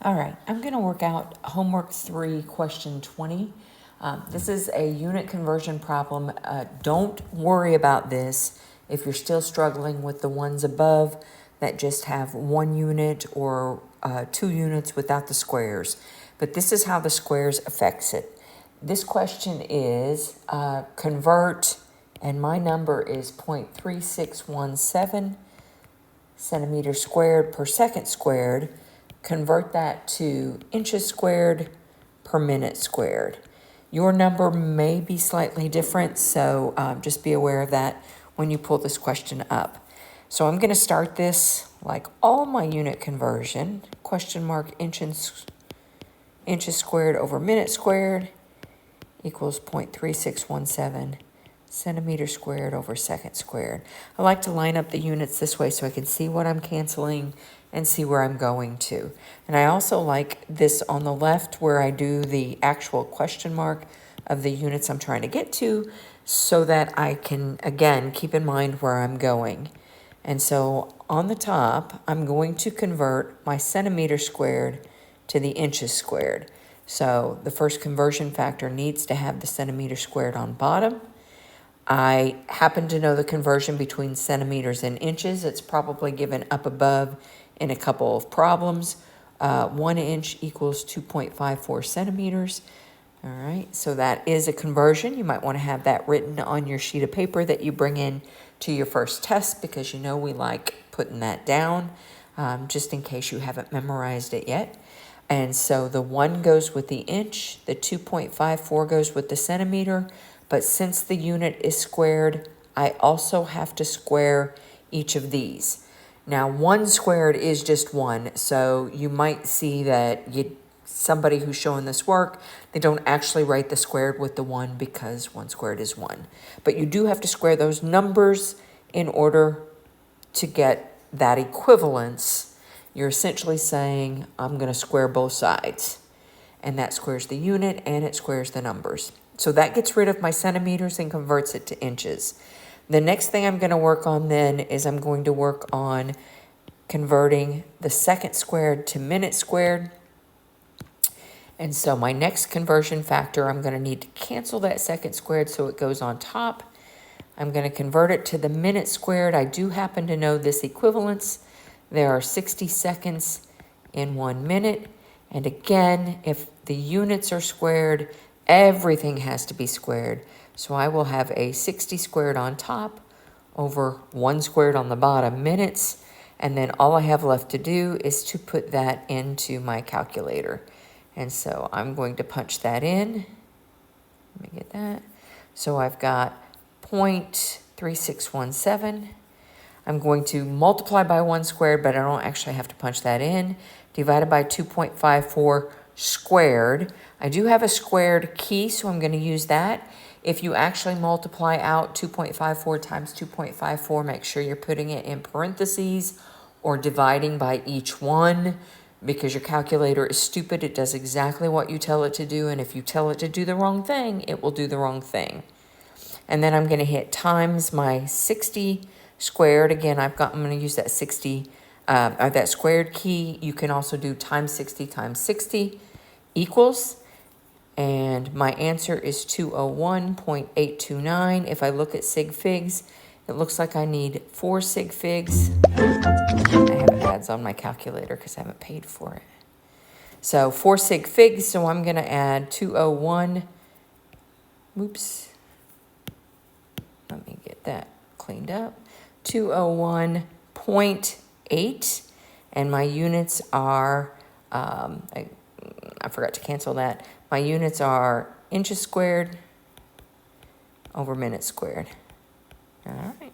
All right, I'm going to work out homework 3, question 20. This is a unit conversion problem. Don't worry about this if you're still struggling with the ones above that just have 1 unit or 2 units without the squares. But this is how the squares affects it. This question is convert, and my number is 0.3617 centimeters squared per second squared. Convert that to inches squared per minute squared. Your number may be slightly different, so just be aware of that when you pull this question up. So I'm going to start this like all my unit conversion, question mark inches squared over minute squared equals 0.3617 centimeters squared over second squared. I like to line up the units this way so I can see what I'm canceling and see where I'm going to. And I also like this on the left where I do the actual question mark of the units I'm trying to get to so that I can, again, keep in mind where I'm going. And so on the top, I'm going to convert my centimeter squared to the inches squared. So the first conversion factor needs to have the centimeter squared on bottom. I happen to know the conversion between centimeters and inches. It's probably given up above in a couple of problems. 1 inch equals 2.54 centimeters. All right, so that is a conversion. You might want to have that written on your sheet of paper that you bring in to your first test because you know we like putting that down just in case you haven't memorized it yet. And so the 1 goes with the inch, the 2.54 goes with the centimeter, but since the unit is squared, I also have to square each of these. Now, 1 squared is just 1, so you might see that somebody who's showing this work, they don't actually write the squared with the 1 because 1 squared is 1. But you do have to square those numbers in order to get that equivalence. You're essentially saying, I'm going to square both sides. And that squares the unit and it squares the numbers. So that gets rid of my centimeters and converts it to inches. The next thing I'm going to work on then is I'm going to work on converting the second squared to minute squared. And so my next conversion factor, I'm going to need to cancel that second squared so it goes on top. I'm going to convert it to the minute squared. I do happen to know this equivalence. There are 60 seconds in 1 minute. And again, if the units are squared, everything has to be squared. So I will have a 60 squared on top over 1 squared on the bottom, minutes. And then all I have left to do is to put that into my calculator. And so I'm going to punch that in. Let me get that. So I've got 0.3617. I'm going to multiply by 1 squared, but I don't actually have to punch that in. Divided by 2.54 squared. I do have a squared key, so I'm going to use that. If you actually multiply out 2.54 times 2.54, make sure you're putting it in parentheses or dividing by each one because your calculator is stupid. It does exactly what you tell it to do, and if you tell it to do the wrong thing, it will do the wrong thing. And then I'm going to hit times my 60 squared. Again, I'm going to use that 60 that squared key. You can also do times 60 equals, and my answer is 201.829. If I look at sig figs, it looks like I need 4 sig figs. I have ads on my calculator because I haven't paid for it. So 4 sig figs, so I'm going to add 201. Oops. Let me get that cleaned up. 201.8, and my units are, I forgot to cancel that. My units are inches squared over minutes squared. All right.